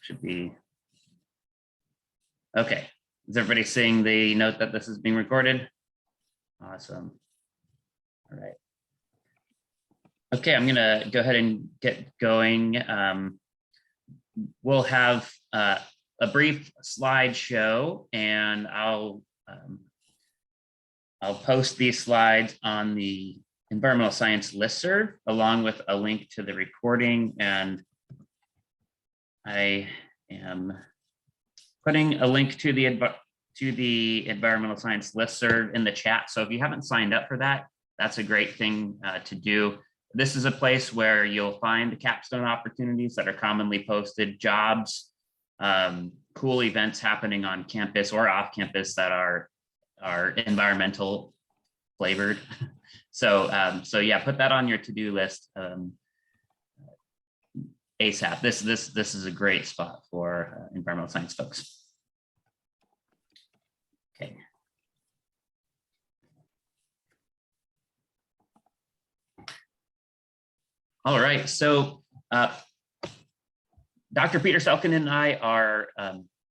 should be. Okay, is everybody seeing the note that this is being recorded? Awesome. All right. Okay, I'm gonna go ahead and get going. We'll have a brief slideshow, and I'll post these slides on the environmental science listserv along with a link to the recording, and I am putting a link to the environmental science listserv in the chat. So if you haven't signed up for that, that's a great thing to do. This is a place where you'll find the capstone opportunities that are commonly posted, jobs, cool events happening on campus or off campus that are environmental flavored. So yeah, put that on your to-do list ASAP. This is a great spot for environmental science folks. Okay. All right, so Dr. Peter Selkin and I are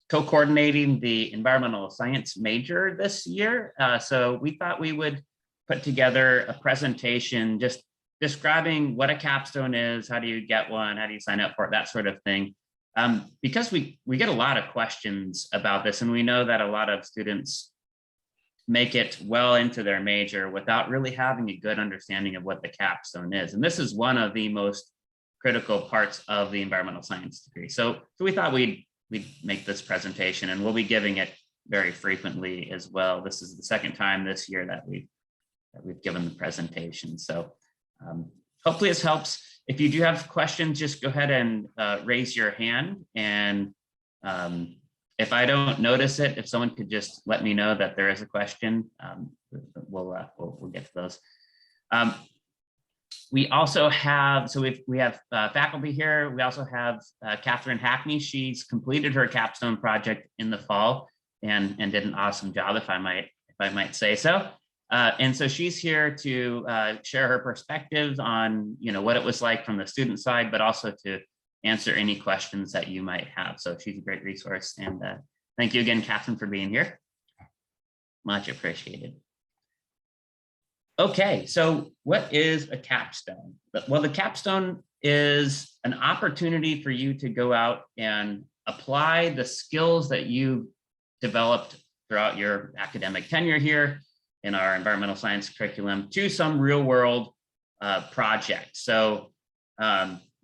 co-coordinating the environmental science major this year. So we thought we would put together a presentation just describing what a capstone is, how do you get one, how do you sign up for it, that sort of thing. Because we get a lot of questions about this, and we know that a lot of students make it well into their major without really having a good understanding of what the capstone is. And this is one of the most critical parts of the environmental science degree. So we thought we'd make this presentation, and we'll be giving it very frequently as well. This is the second time this year that we've given the presentation. So hopefully this helps. If you do have questions, just go ahead and raise your hand, and if I don't notice it, if someone could just let me know that there is a question, we'll get to those. We also have, so we have faculty here. We also have Catherine Hackney. She's completed her capstone project in the fall and did an awesome job, if I might say so. And so she's here to share her perspectives on what it was like from the student side, but also to answer any questions that you might have. So she's a great resource, and thank you again, Catherine, for being here. Much appreciated. Okay, so what is a capstone? Well, the capstone is an opportunity for you to go out and apply the skills that you developed throughout your academic tenure here in our environmental science curriculum to some real world project. So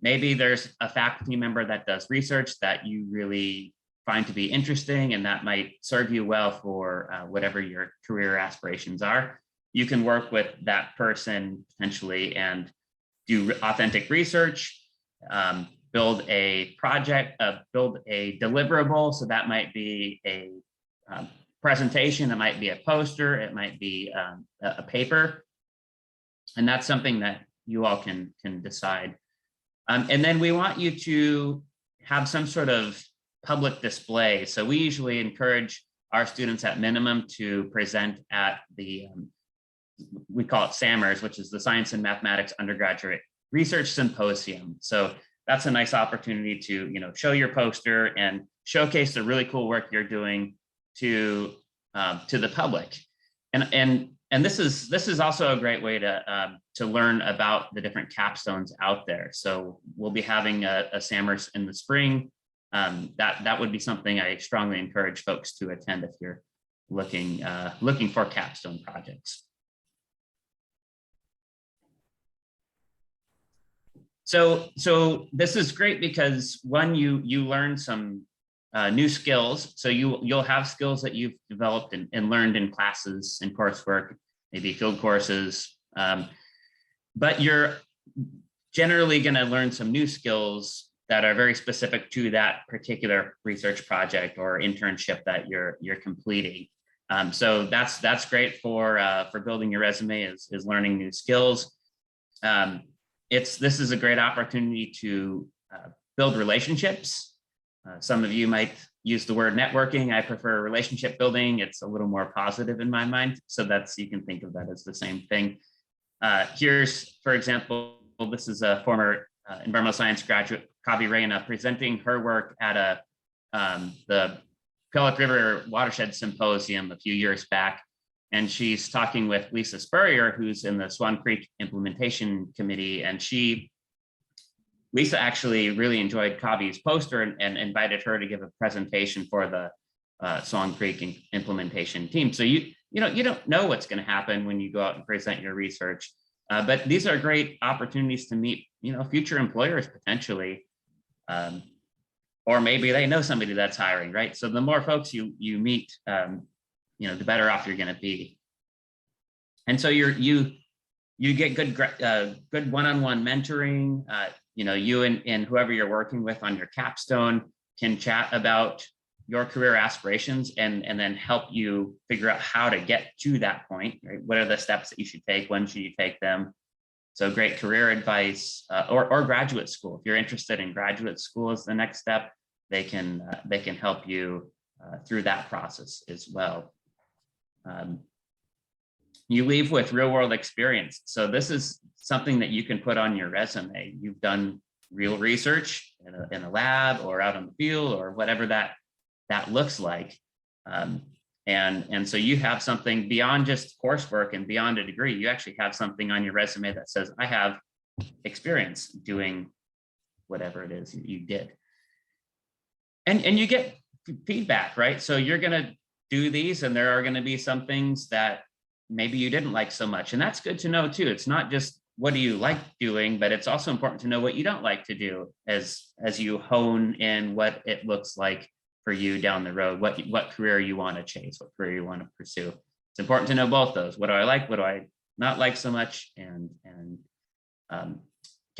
maybe there's a faculty member that does research that you really find to be interesting, and that might serve you well for whatever your career aspirations are. You can work with that person potentially and do authentic research, build a project, build a deliverable. So that might be a presentation, it might be a poster, it might be a paper. And that's something that you all can decide. And then we want you to have some sort of public display. So we usually encourage our students at minimum to present at the, we call it SAMRS, which is the Science and Mathematics Undergraduate Research Symposium. So that's a nice opportunity to show your poster and showcase the really cool work you're doing to the public. And this is also a great way to learn about the different capstones out there. So we'll be having a SAMRS in the spring. That would be something I strongly encourage folks to attend if you're looking for capstone projects. So this is great because one, you learn some new skills. So you'll have skills that you've developed and learned in classes and coursework, maybe field courses, but you're generally going to learn some new skills that are very specific to that particular research project or internship that you're completing. So that's great for building your resume is learning new skills. This is a great opportunity to build relationships. Some of you might use the word networking. I prefer relationship building. It's a little more positive in my mind. So you can think of that as the same thing. Here's, for example, this is a former environmental science graduate Kavi Reina, presenting her work at the Puyallup River Watershed Symposium a few years back. And she's talking with Lisa Spurrier, who's in the Swan Creek Implementation Committee. And Lisa actually really enjoyed Kavi's poster and invited her to give a presentation for the Swan Creek implementation team. So you don't know what's going to happen when you go out and present your research, but these are great opportunities to meet future employers potentially, or maybe they know somebody that's hiring, right? So the more folks you meet, the better off you're going to be. And so you get good one-on-one mentoring. You and whoever you're working with on your capstone can chat about your career aspirations and then help you figure out how to get to that point, right? What are the steps that you should take? When should you take them? So great career advice, or graduate school. If you're interested in graduate school as the next step, they can help you through that process as well. You leave with real world experience. So this is something that you can put on your resume. You've done real research in a lab or out on the field or whatever that looks like. And so you have something beyond just coursework and beyond a degree. You actually have something on your resume that says, I have experience doing whatever it is you did. And you get feedback, right? So you're gonna do these and there are gonna be some things that maybe you didn't like so much. And that's good to know too. It's not just what do you like doing, but it's also important to know what you don't like to do as you hone in what it looks like for you down the road, what career you want to chase, what career you want to pursue. It's important to know both those. What do I like? What do I not like so much? And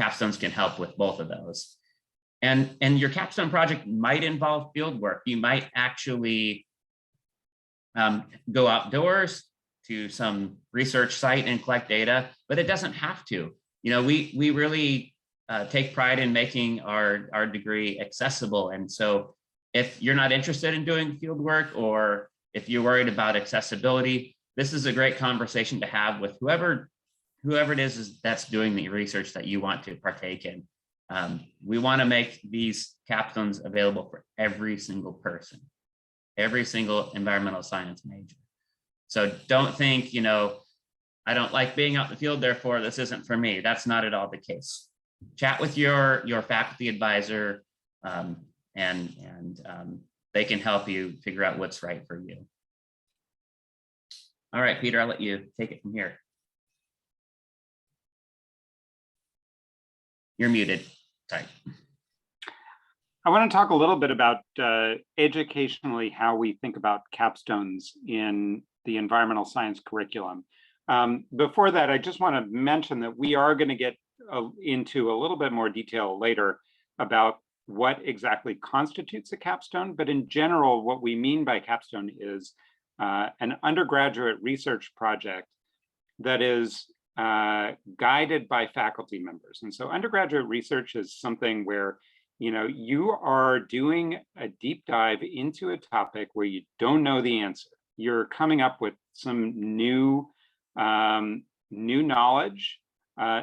capstones can help with both of those. And your capstone project might involve field work. You might actually go outdoors to some research site and collect data, but it doesn't have to. We really take pride in making our degree accessible. And so if you're not interested in doing field work, or if you're worried about accessibility, this is a great conversation to have with whoever it is that's doing the research that you want to partake in. We want to make these capstones available for every single person, every single environmental science major. So don't think, I don't like being out in the field, therefore this isn't for me. That's not at all the case. Chat with your faculty advisor, and they can help you figure out what's right for you. All right, Peter, I'll let you take it from here. You're muted. Sorry. I want to talk a little bit about educationally how we think about capstones in the environmental science curriculum. Before that, I just want to mention that we are going to get into a little bit more detail later about what exactly constitutes a capstone, but in general, what we mean by capstone is an undergraduate research project that is guided by faculty members. And so undergraduate research is something where you are doing a deep dive into a topic where you don't know the answer. You're coming up with some new knowledge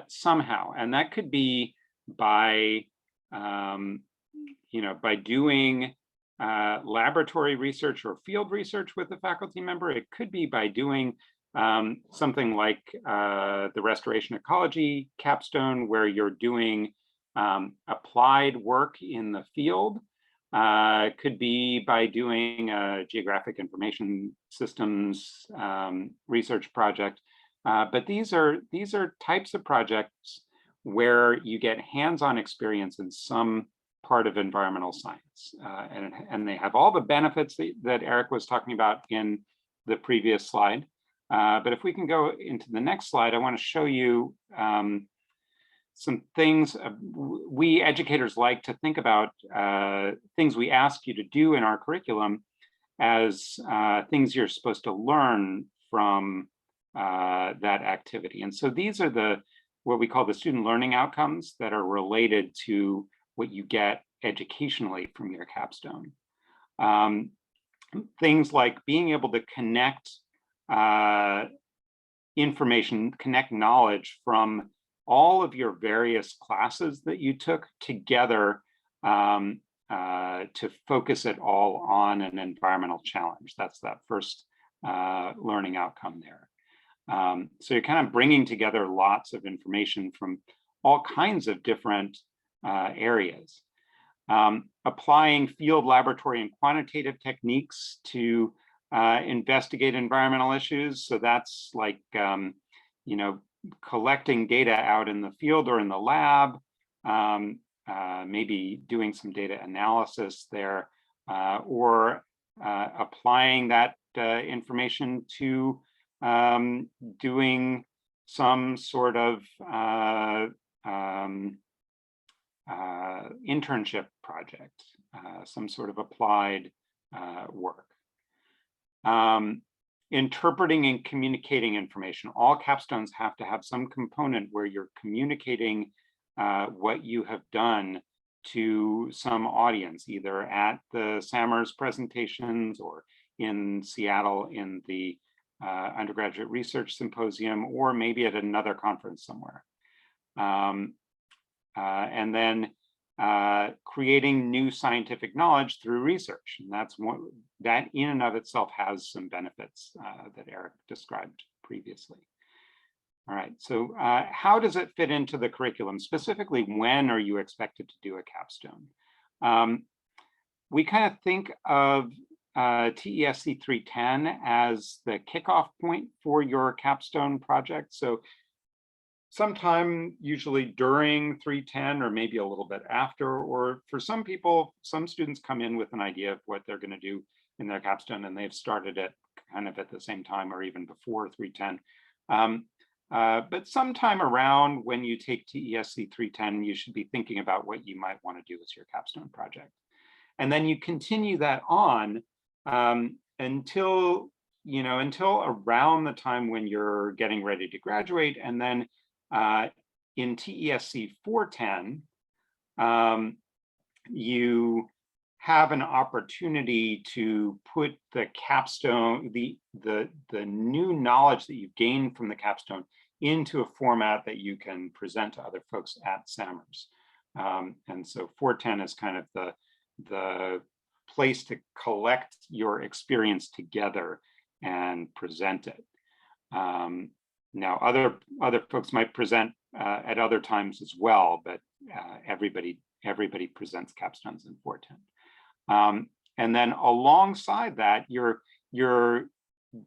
somehow, and that could be by by doing laboratory research or field research with a faculty member. It could be by doing something like the restoration ecology capstone, where you're doing applied work in the field. Could be by doing a geographic information systems research project. But these are types of projects where you get hands-on experience in some part of environmental science. And they have all the benefits that Eric was talking about in the previous slide. But if we can go into the next slide, I want to show you some things we educators like to think about, things we ask you to do in our curriculum as things you're supposed to learn from that activity. And so these are what we call the student learning outcomes that are related to what you get educationally from your capstone. Things like being able to connect information, connect knowledge from all of your various classes that you took together to focus it all on an environmental challenge. That's that first learning outcome there. So you're kind of bringing together lots of information from all kinds of different areas. Applying field laboratory and quantitative techniques to investigate environmental issues. So that's like, you know, collecting data out in the field or in the lab, maybe doing some data analysis there, or applying that information to doing some sort of internship project, some sort of applied work. Interpreting and communicating information. All capstones have to have some component where you're communicating what you have done to some audience, either at the SAMR's presentations or in Seattle in the undergraduate research symposium, or maybe at another conference somewhere. And then creating new scientific knowledge through research. And that's one that in and of itself has some benefits that Eric described previously. All right, so how does it fit into the curriculum? Specifically, when are you expected to do a capstone? We kind of think of TESC 310 as the kickoff point for your capstone project. So sometime usually during 310 or maybe a little bit after, or for some people, some students come in with an idea of what they're going to do in their capstone and they've started it kind of at the same time or even before 310. But sometime around when you take TESC 310, you should be thinking about what you might want to do as your capstone project. And then you continue that on until around the time when you're getting ready to graduate. And then in TESC 410, you have an opportunity to put the capstone, the new knowledge that you've gained from the capstone into a format that you can present to other folks at SAMR's. And so 410 is kind of the place to collect your experience together and present it. Now, other folks might present at other times as well, but everybody presents capstones in 410. And then alongside that, you're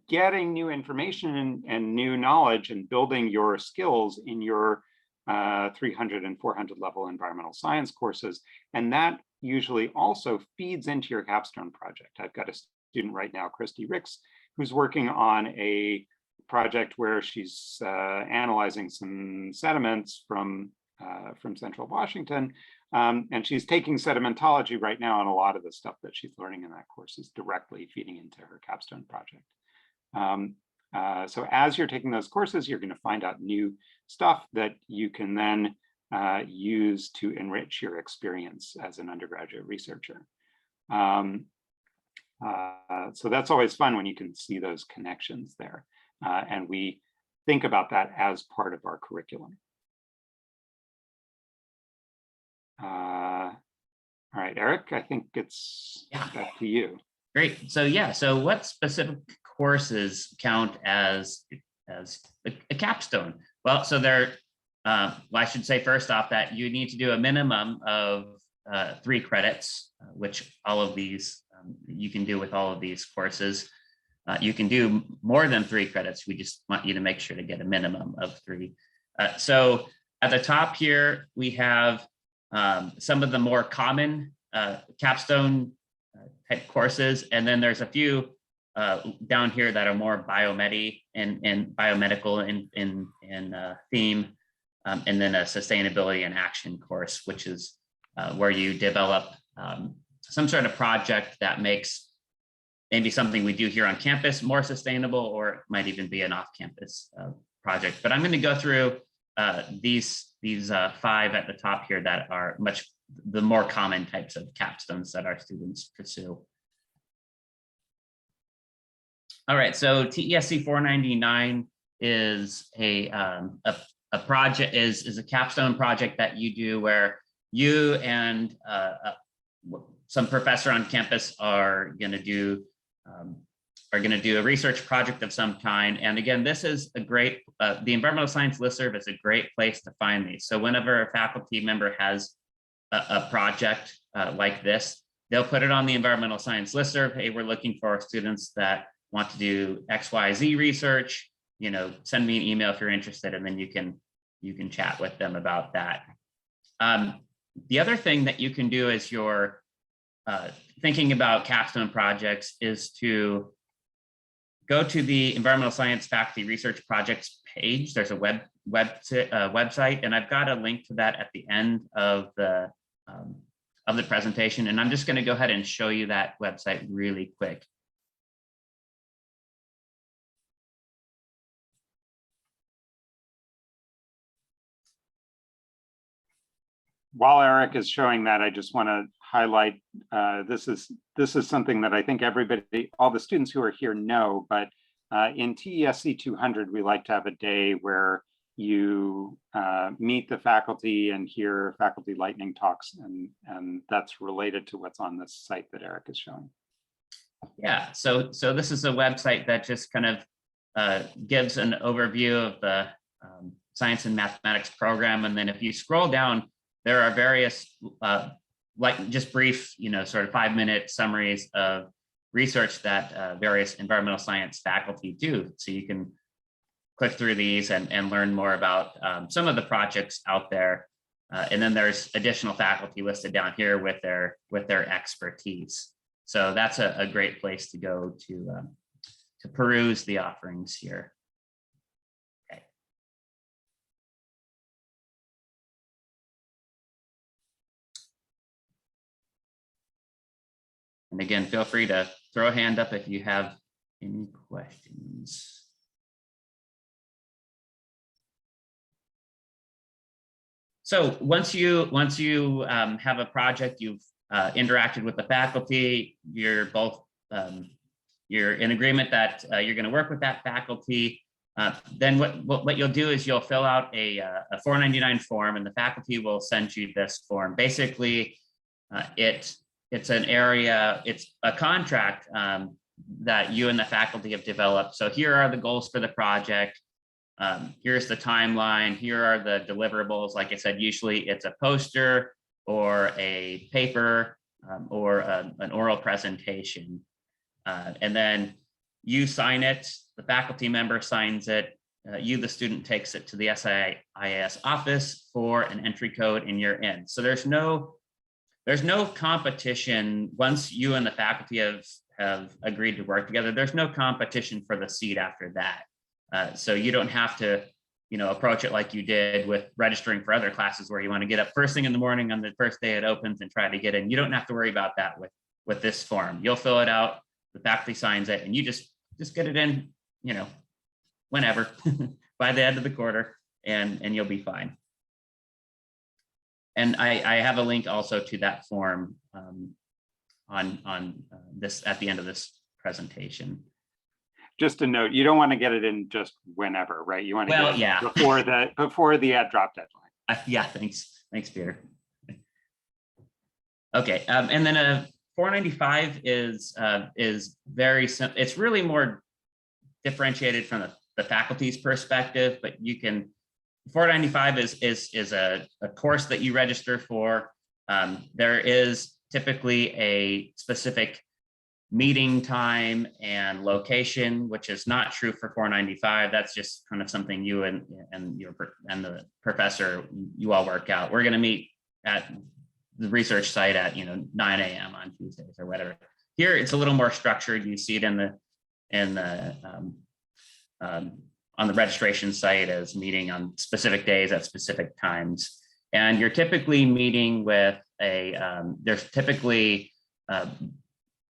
getting new information and new knowledge and building your skills in your 300 and 400 level environmental science courses. And that usually also feeds into your capstone project. I've got a student right now, Christy Ricks, who's working on a project where she's analyzing some sediments from Central Washington. And she's taking sedimentology right now, and a lot of the stuff that she's learning in that course is directly feeding into her capstone project. So as you're taking those courses, you're going to find out new stuff that you can then use to enrich your experience as an undergraduate researcher. So that's always fun when you can see those connections there. And we think about that as part of our curriculum. All right, Eric, I think it's back to you. Great. So yeah, so what specific courses count as a capstone? Well, so there, well, I should say first off that you need to do a minimum of 3 credits, which all of these you can do with all of these courses. You can do more than 3 credits. We just want you to make sure to get a minimum of 3. So at the top here, we have some of the more common capstone type courses, and then there's a few down here that are more biomedical in theme, and then a sustainability and action course, which is where you develop some sort of project that makes maybe something we do here on campus more sustainable, or it might even be an off-campus project. But I'm going to go through these 5 at the top here that are the more common types of capstones that our students pursue. All right, so TESC 499 is a project, is a capstone project that you do where you and some professor on campus are going to do a research project of some kind. And again, this is a great, the environmental science listserv is a great place to find these. So whenever a faculty member has a project like this, they'll put it on the environmental science listserv. Hey, we're looking for students that want to do XYZ research, send me an email if you're interested, and then you can chat with them about that. The other thing that you can do as you're thinking about capstone projects is to go to the environmental science faculty research projects page. There's a website, and I've got a link to that at the end of the presentation. And I'm just going to go ahead and show you that website really quick. While Eric is showing that, I just want to highlight, this is something that I think everybody, all the students who are here know, but in TESC 200, we like to have a day where you meet the faculty and hear faculty lightning talks, and that's related to what's on this site that Eric is showing. Yeah, so this is a website that just kind of gives an overview of the science and mathematics program. And then if you scroll down, there are various like just brief, sort of 5-minute summaries of research that various environmental science faculty do. So you can click through these and learn more about some of the projects out there. And then there's additional faculty listed down here with their expertise. So that's a great place to go to peruse the offerings here. Okay. And again, feel free to throw a hand up if you have any questions. So once you have a project, you've interacted with the faculty, you're both you're in agreement that you're going to work with that faculty. Then what you'll do is you'll fill out a 499 form, and the faculty will send you this form. Basically, it's an area, it's a contract that you and the faculty have developed. So here are the goals for the project. Here's the timeline. Here are the deliverables. Like I said, usually it's a poster or a paper or an oral presentation. And then you sign it, the faculty member signs it, you, the student, takes it to the SIS office for an entry code, and you're in. So there's no competition. Once you and the faculty have agreed to work together, there's no competition for the seat after that. So you don't have to, approach it like you did with registering for other classes where you want to get up first thing in the morning on the first day it opens and try to get in. You don't have to worry about that with this form. You'll fill it out, the faculty signs it, and you just get it in, whenever by the end of the quarter, and you'll be fine. And I have a link also to that form on this at the end of this presentation. Just a note, you don't want to get it in just whenever, right? You want to get it before the add drop deadline. Yeah, thanks, Peter. Okay, and then 495 is very simple. It's really more differentiated from the faculty's perspective, but you can. 495 is a course that you register for. There is typically a specific meeting time and location, which is not true for 495. That's just kind of something you and the professor, you all work out. We're going to meet at the research site at 9 a.m. on Tuesdays or whatever. Here it's a little more structured. You see it on the registration site as meeting on specific days at specific times. And you're typically meeting with there's typically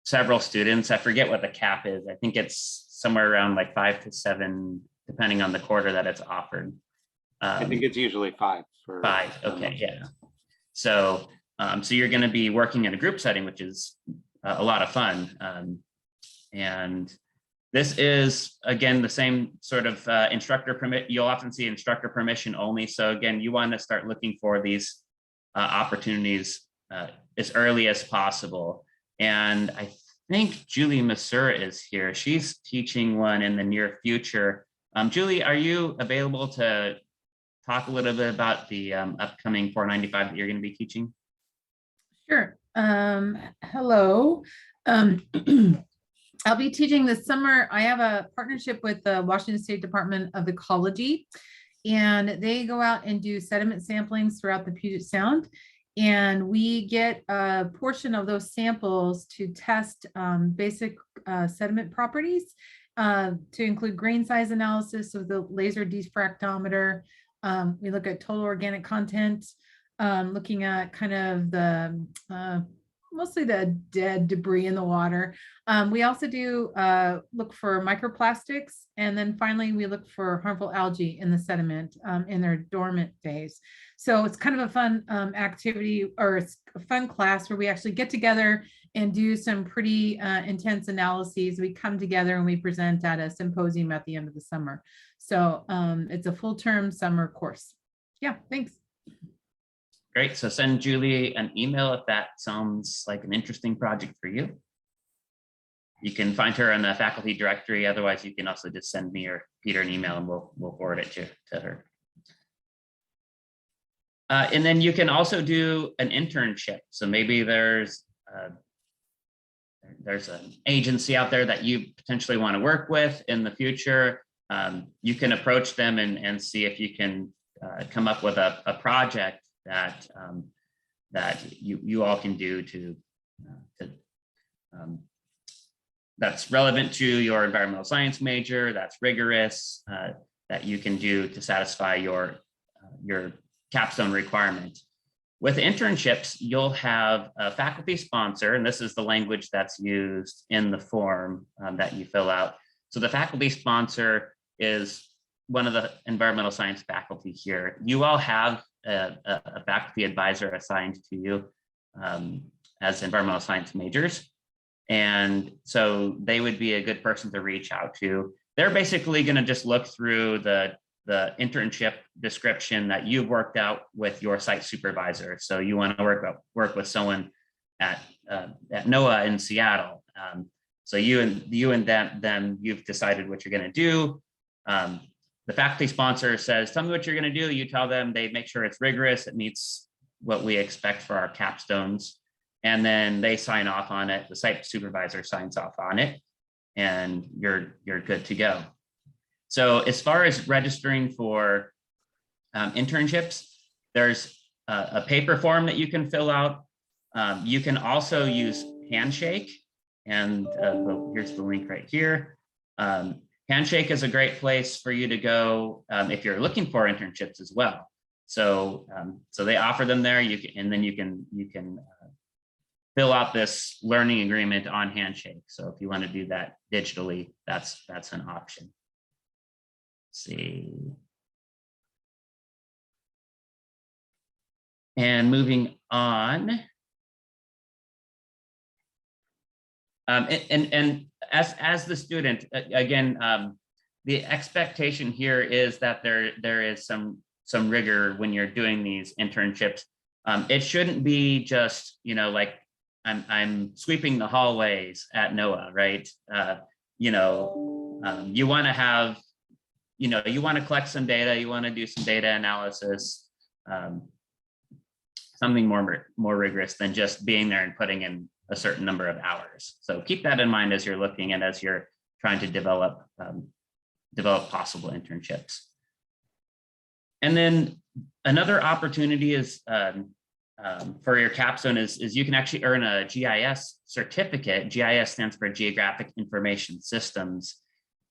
several students. I forget what the cap is. I think it's somewhere around like 5 to 7, depending on the quarter that it's offered. I think it's usually 5. 5, okay, yeah. So you're gonna be working in a group setting, which is a lot of fun. And this is, again, the same sort of instructor permit. You'll often see instructor permission only. So again, you want to start looking for these opportunities as early as possible. And I think Julie Masseur is here. She's teaching one in the near future. Julie, are you available to talk a little bit about the upcoming 495 that you're going to be teaching? Sure. Hello. I'll be teaching this summer. I have a partnership with the Washington State Department of Ecology, and they go out and do sediment samplings throughout the Puget Sound. And we get a portion of those samples to test basic sediment properties, to include grain size analysis with the laser diffractometer. We look at total organic content, looking at kind of the mostly the dead debris in the water. We also do look for microplastics, and then finally we look for harmful algae in the sediment in their dormant phase. So it's kind of a fun activity, or it's a fun class where we actually get together and do some pretty intense analyses. We come together and we present at a symposium at the end of the summer. So it's a full-term summer course. Yeah, thanks. Great. So send Julie an email if that sounds like an interesting project for you. You can find her on the faculty directory. Otherwise, you can also just send me or Peter an email and we'll forward it to her. And then you can also do an internship. So maybe there's an agency out there that you potentially want to work with in the future. You can approach them and see if you can come up with a project that you all can do that's relevant to your environmental science major, that's rigorous, that you can do to satisfy your capstone requirement. With internships, you'll have a faculty sponsor, and this is the language that's used in the form that you fill out. So the faculty sponsor is one of the environmental science faculty here. You all have a faculty advisor assigned to you as environmental science majors. And so they would be a good person to reach out to. They're basically going to just look through the internship description that you've worked out with your site supervisor. So you want to work with someone at NOAA in Seattle. So you and them, you've decided what you're going to do. The faculty sponsor says, tell me what you're going to do. You tell them, they make sure it's rigorous, it meets what we expect for our capstones. And then they sign off on it. The site supervisor signs off on it, and you're good to go. So as far as registering for internships, there's a paper form that you can fill out. You can also use Handshake, and here's the link right here. Handshake is a great place for you to go if you're looking for internships as well. So they offer them there. You can fill out this learning agreement on Handshake. So if you want to do that digitally, that's an option. Let's see. And moving on. And as the student, again, the expectation here is that there is some rigor when you're doing these internships. It shouldn't be just, like I'm sweeping the hallways at NOAA, right? You want to have, you want to collect some data, you want to do some data analysis, something more rigorous than just being there and putting in a certain number of hours. So keep that in mind as you're looking and as you're trying to develop possible internships. And then another opportunity is for your capstone is you can actually earn a GIS certificate. GIS stands for Geographic Information Systems.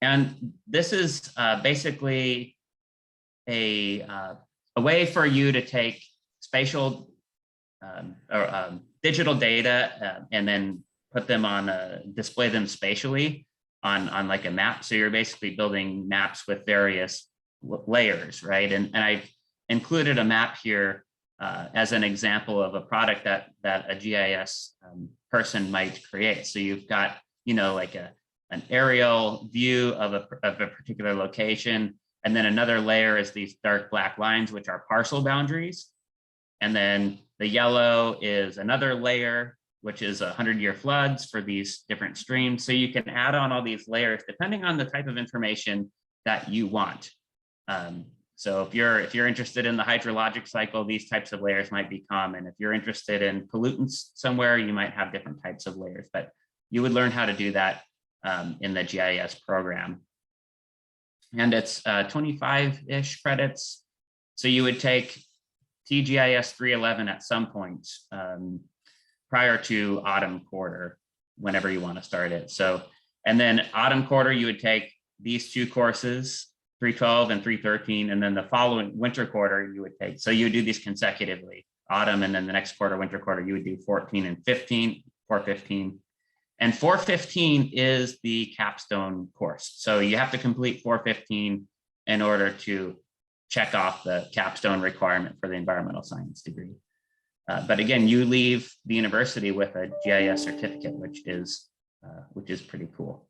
And this is basically a way for you to take spatial or digital data and then put them on display them spatially on like a map. So you're basically building maps with various layers, right? And I've included a map here as an example of a product that a GIS person might create. So you've got, like an aerial view of a particular location. And then another layer is these dark black lines, which are parcel boundaries. And then the yellow is another layer, which is 100-year floods for these different streams. So you can add on all these layers depending on the type of information that you want. So if you're interested in the hydrologic cycle, these types of layers might be common. If you're interested in pollutants somewhere, you might have different types of layers, but you would learn how to do that in the GIS program. And it's 25-ish credits. So you would take TGIS 311 at some point prior to autumn quarter, whenever you want to start it. So, and then autumn quarter, you would take these two courses, 312 and 313, and then the following winter quarter you would take. So you would do these consecutively, autumn, and then the next quarter, winter quarter, you would do 14 and 15, 415. And 415 is the capstone course. So you have to complete 415 in order to check off the capstone requirement for the environmental science degree. But again, you leave the university with a GIS certificate, which is pretty cool.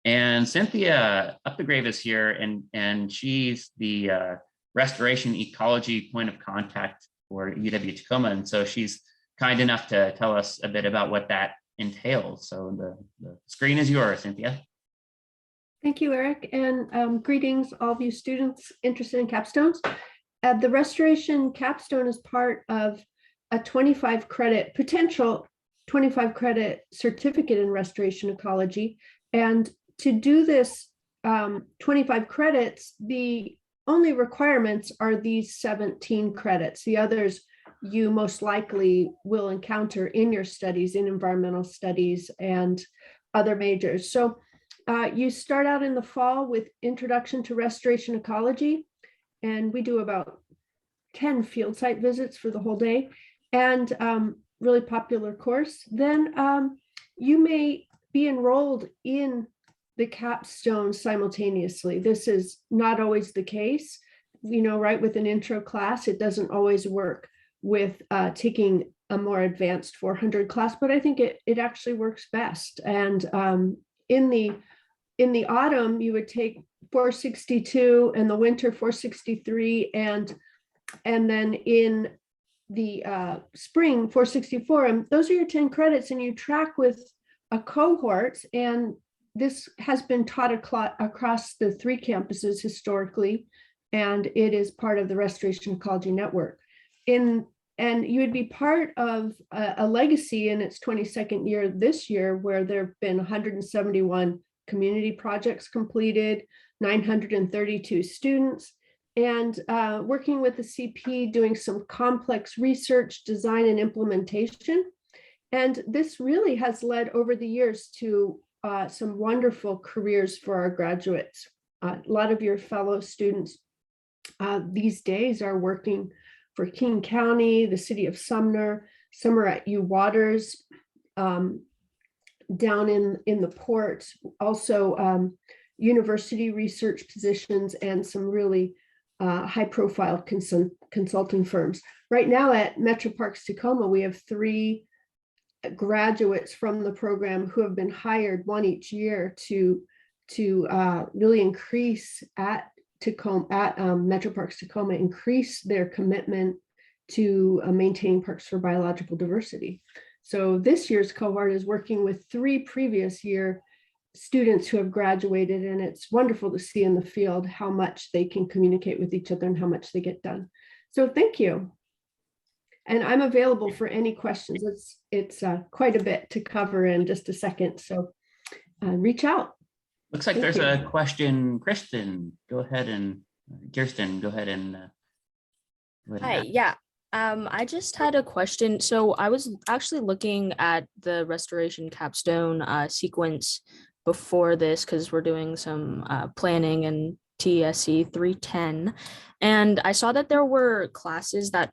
And Cynthia Updegrave is here, and she's the restoration ecology point of contact for UW-Tacoma. And so she's kind enough to tell us a bit about what that entails. So the screen is yours, Cynthia. Thank you, Eric, and greetings, all of you students interested in capstones. The restoration capstone is part of a 25 credit, potential 25 credit certificate in restoration ecology. And to do this 25 credits, the only requirements are these 17 credits. The others you most likely will encounter in your studies, in environmental studies and other majors. So you start out in the fall with Introduction to Restoration Ecology, and we do about 10 field site visits for the whole day, and really popular course. Then you may be enrolled in the capstone simultaneously. This is not always the case. You know, right, with an intro class, it doesn't always work with taking a more advanced 400 class, but I think it actually works best. And in the autumn, you would take 462, and the winter 463, and then in the spring 464. And those are your 10 credits, and you track with a cohort. And this has been taught across the 3 campuses historically, and it is part of the Restoration Ecology Network. And you would be part of a legacy in its 22nd year this year, where there have been 171 community projects completed, 932 students, and working with the CP, doing some complex research, design, and implementation. And this really has led over the years to some wonderful careers for our graduates. A lot of your fellow students these days are working for King County, the city of Sumner. Some are at U Waters, down in the port, also university research positions, and some really high profile consulting firms. Right now at Metro Parks Tacoma, we have 3 graduates from the program who have been hired, one each year, to really increase at Metro Parks Tacoma, increase their commitment to maintaining parks for biological diversity. So this year's cohort is working with 3 previous year students who have graduated, and it's wonderful to see in the field how much they can communicate with each other and how much they get done. So thank you. And I'm available for any questions. It's quite a bit to cover in just a second, so reach out. Looks like there's a question. Kirsten, go ahead and Hi, yeah. I just had a question. So I was actually looking at the restoration capstone sequence before this, because we're doing some planning in TSC 310. And I saw that there were classes that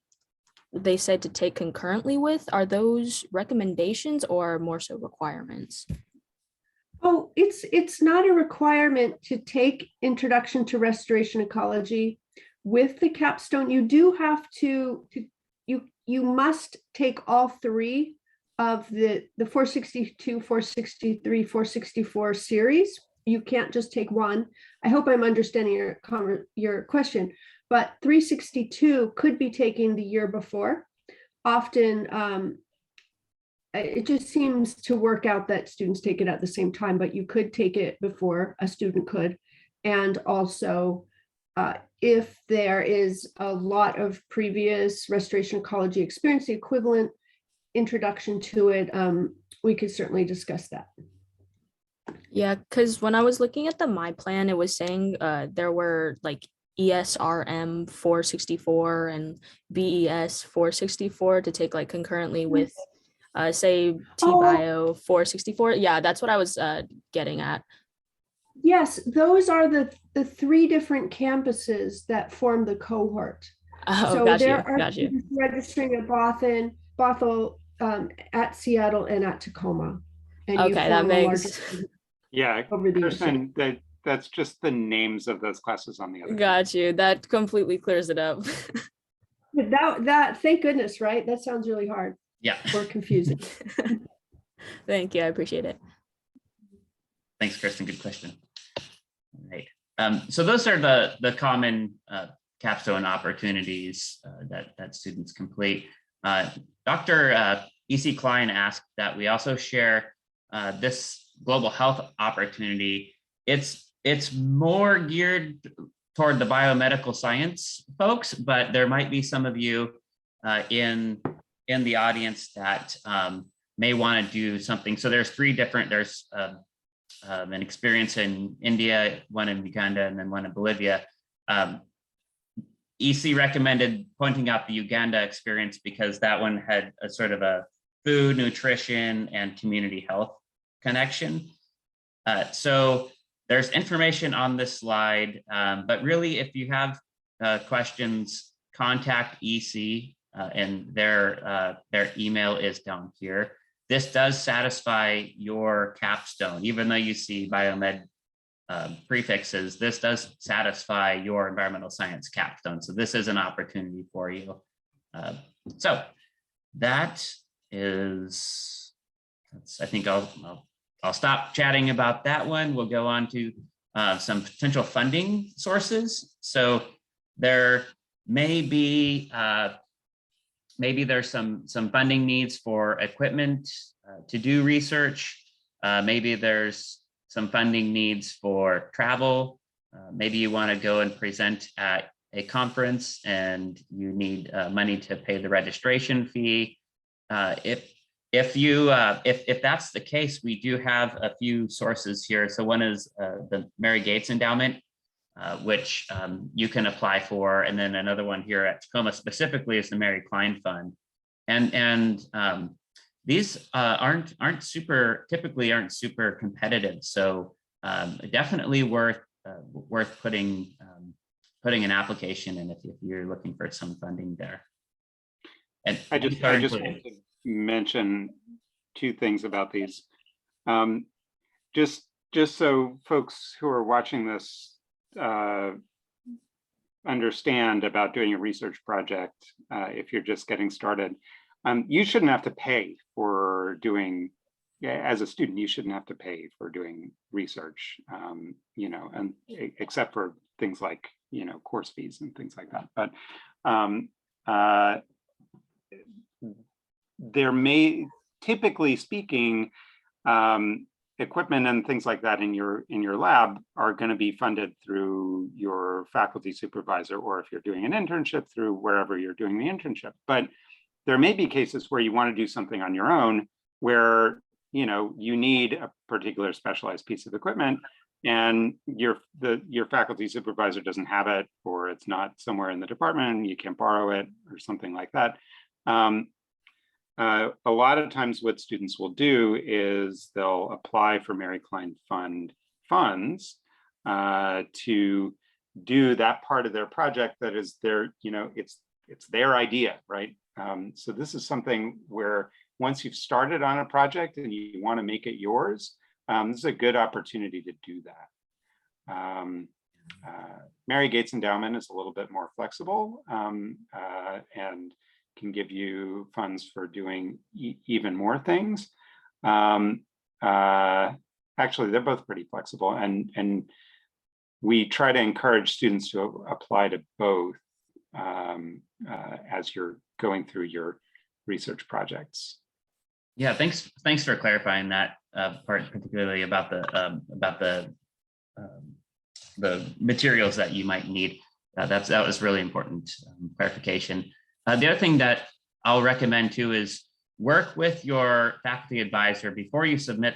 they said to take concurrently with. Are those recommendations or more so requirements? Oh, it's not a requirement to take Introduction to Restoration Ecology with the capstone. You do have you must take all 3 of the 462, 463, 464 series. You can't just take one. I hope I'm understanding your question. but 362 could be taken the year before. Often, it just seems to work out that students take it at the same time, but you could take it before a student could. And also, if there is a lot of previous restoration ecology experience, the equivalent introduction to it, we could certainly discuss that. Yeah, because when I was looking at the My Plan, it was saying there were like ESRM 464 and BES 464 to take like concurrently with say T-Bio 464. Yeah, that's what I was getting at. Yes, those are the three different campuses that form the cohort. Oh, So got there you, are got you. students registering at Bothell, at Seattle, and at Tacoma. And you Okay, that form a larger makes Yeah, over the years. Kirsten, that's just the names of those classes on the other. got you. That completely clears it up. That thank goodness, right? That sounds really hard Yeah. or confusing. Thank you, I appreciate it. Thanks, Kristen. Good question. All right. So those are the common capstone opportunities that students complete. Dr. E.C. Klein asked that we also share this global health opportunity. It's more geared toward the biomedical science folks, but there might be some of you in the audience that may want to do something. So there's three different, there's an experience in India, one in Uganda, and then one in Bolivia. EC recommended pointing out the Uganda experience because that one had a sort of a food, nutrition, and community health connection. So there's information on this slide, but really if you have questions, contact EC and their email is down here. This does satisfy your capstone, even though you see biomed prefixes, this does satisfy your environmental science capstone. So this is an opportunity for you. So that is, I think I'll stop chatting about that one. We'll go on to some potential funding sources. So there may be, maybe there's some funding needs for equipment to do research. Maybe there's some funding needs for travel. Maybe you want to go and present at a conference and you need money to pay the registration fee. If that's the case, we do have a few sources here. So one is the Mary Gates Endowment, which you can apply for, and then another one here at Tacoma specifically is the Mary Klein Fund, and these typically aren't super competitive. So definitely worth putting an application in if you're looking for some funding there. And I just want to mention two things about these. Just so folks who are watching this understand about doing a research project, if you're just getting started, you shouldn't have to pay for doing, as a student, you shouldn't have to pay for doing research, you know, and except for things like, you know, course fees and things like that. But there may, typically speaking, equipment and things like that in your lab are going to be funded through your faculty supervisor, or if you're doing an internship, through wherever you're doing the internship. But there may be cases where you want to do something on your own, where you know you need a particular specialized piece of equipment, and your faculty supervisor doesn't have it, or it's not somewhere in the department, and you can't borrow it, or something like that. A lot of times what students will do is they'll apply for Mary Klein Fund funds to do that part of their project that is their, you know, it's their idea, right? So this is something where once you've started on a project and you want to make it yours, this is a good opportunity to do that. Mary Gates Endowment is a little bit more flexible and can give you funds for doing even more things. Actually, they're both pretty flexible, and we try to encourage students to apply to both as you're going through your research projects. Yeah, thanks for clarifying that part, particularly about the materials that you might need. That was really important clarification. The other thing that I'll recommend too is work with your faculty advisor before you submit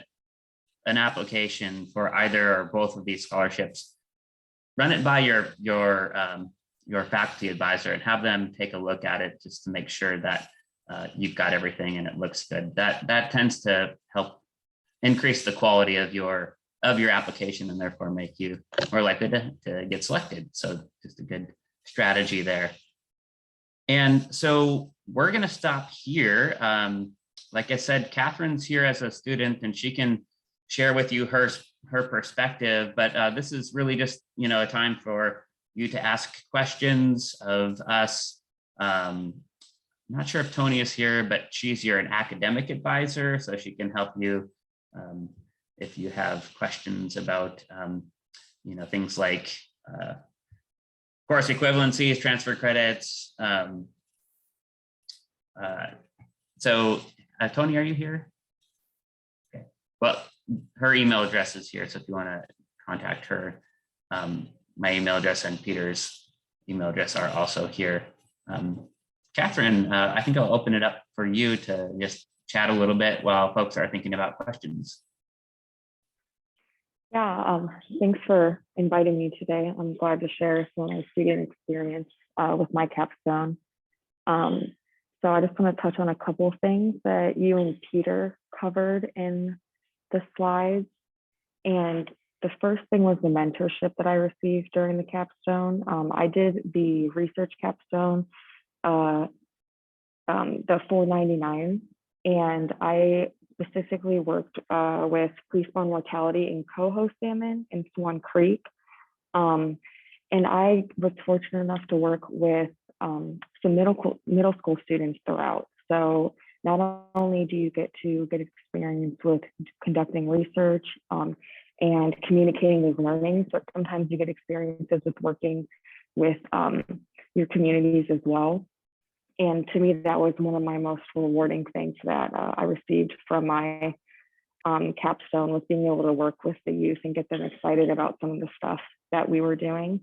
an application for either or both of these scholarships. Run it by your faculty advisor and have them take a look at it just to make sure that you've got everything and it looks good. That tends to help increase the quality of your application and therefore make you more likely to get selected. So just a good strategy there. And so we're going to stop here. Like I said, Catherine's here as a student and she can share with you her perspective, but this is really just, a time for you to ask questions of us. I'm not sure if Tony is here, but she's an academic advisor, so she can help you if you have questions about, things like course equivalencies, transfer credits. So Tony, are you here? Okay. Well, her email address is here, so if you want to contact her, my email address and Peter's email address are also here. Catherine, I think I'll open it up for you to just chat a little bit while folks are thinking about questions. Yeah, thanks for inviting me today. I'm glad to share some of my student experience with my capstone. So I just want to touch on a couple of things that you and Peter covered in the slides. And the first thing was the mentorship that I received during the capstone. I did the research capstone, the 499, and I specifically worked with pre-spawn mortality in coho salmon in Swan Creek. And I was fortunate enough to work with some middle school students throughout. So not only do you get experience with conducting research and communicating these learnings, but sometimes you get experiences with working with your communities as well. And to me, that was one of my most rewarding things that I received from my capstone, was being able to work with the youth and get them excited about some of the stuff that we were doing.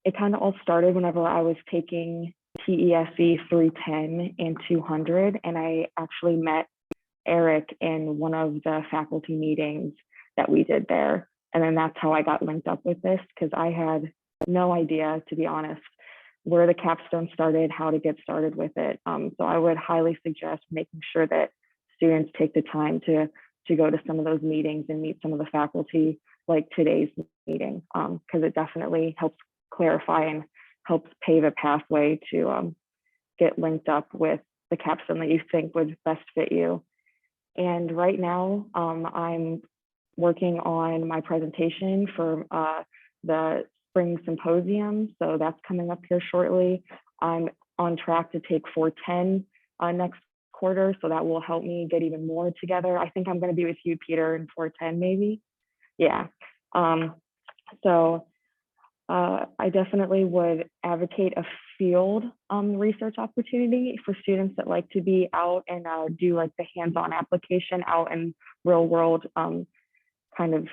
It kind of all started whenever I was taking TESE 310 and 200, and I actually met Eric in one of the faculty meetings that we did there. And then that's how I got linked up with this, because I had no idea, to be honest, where the capstone started, how to get started with it. So I would highly suggest making sure that students take the time to go to some of those meetings and meet some of the faculty, like today's meeting, because it definitely helps clarify and helps pave a pathway to get linked up with the capstone that you think would best fit you. And right now, I'm working on my presentation for the spring symposium. So that's coming up here shortly. I'm on track to take 410 next quarter. So that will help me get even more together. I think I'm going to be with you, Peter, in 410 maybe. Yeah. I definitely would advocate a field research opportunity for students that like to be out and do like the hands-on application out in real world kind of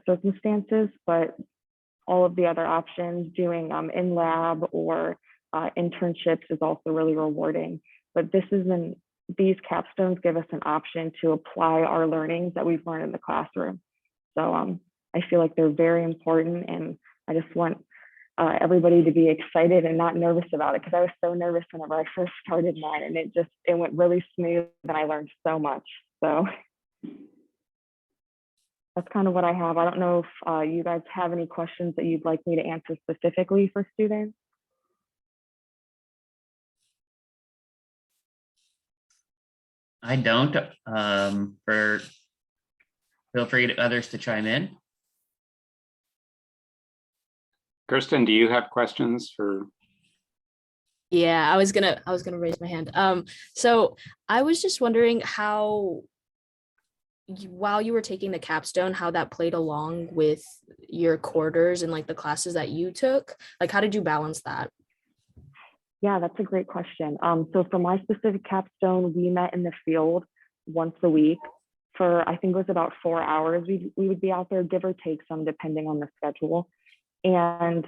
circumstances, but all of the other options, doing in lab or internships is also really rewarding. But these capstones give us an option to apply our learnings that we've learned in the classroom. So I feel like they're very important, and I just want everybody to be excited and not nervous about it, because I was so nervous whenever I first started mine, and it went really smooth and I learned so much. So that's kind of what I have. I don't know if you guys have any questions that you'd like me to answer specifically for students. I don't. Feel free to others to chime in. Kirsten, do you have questions for? Yeah, I was gonna raise my hand. So I was just wondering how while you were taking the capstone, how that played along with your quarters and like the classes that you took? Like, how did you balance that? Yeah, that's a great question. So for my specific capstone, we met in the field once a week for, I think it was about 4 hours. We would be out there, give or take some, depending on the schedule. And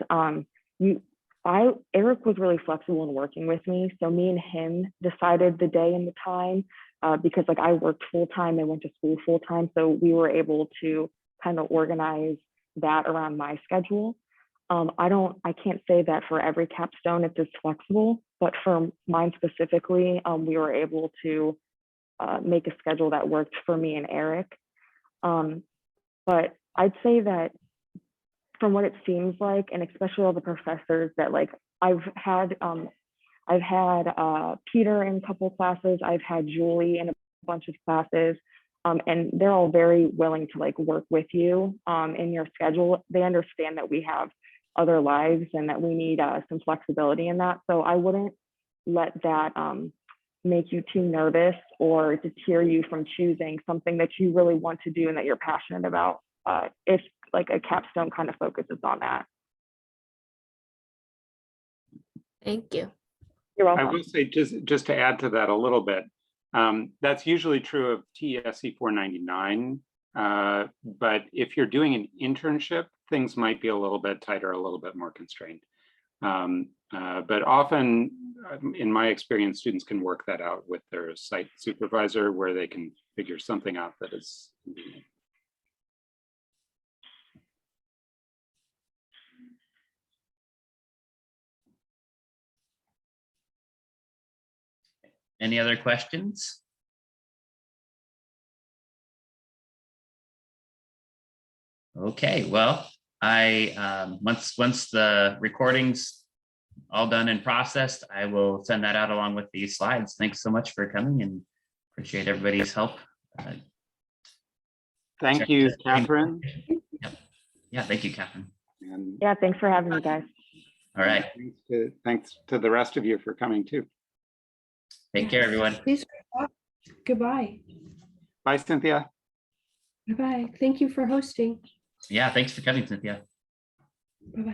Eric was really flexible in working with me. So me and him decided the day and the time because like I worked full time and went to school full time. So we were able to kind of organize that around my schedule. I can't say that for every capstone it's as flexible, but for mine specifically, we were able to make a schedule that worked for me and Eric. But I'd say that from what it seems like, and especially all the professors that like I've had Peter in a couple of classes, I've had Julie in a bunch of classes, and they're all very willing to like work with you in your schedule. They understand that we have other lives and that we need some flexibility in that. So I wouldn't let that make you too nervous or deter you from choosing something that you really want to do and that you're passionate about, if like a capstone kind of focuses on that. Thank you. You're I welcome. will say, just to add to that a little bit, that's usually true of TESC 499. But if you're doing an internship, things might be a little bit tighter, a little bit more constrained. But often, in my experience, students can work that out with their site supervisor where they can figure something out that is convenient. Any other questions? Okay, well, once the recording's all done and processed, I will send that out along with these slides. Thanks so much for coming and appreciate everybody's help. Thank you, Catherine. Yep. Yeah, thank you, Catherine. And Yeah, thanks for having me, guys. All right, thanks to the rest of you for coming too. take care, everyone. Please, goodbye. Bye, Cynthia. Bye-bye. Thank you for hosting. Yeah, thanks for coming, Cynthia. Bye-bye.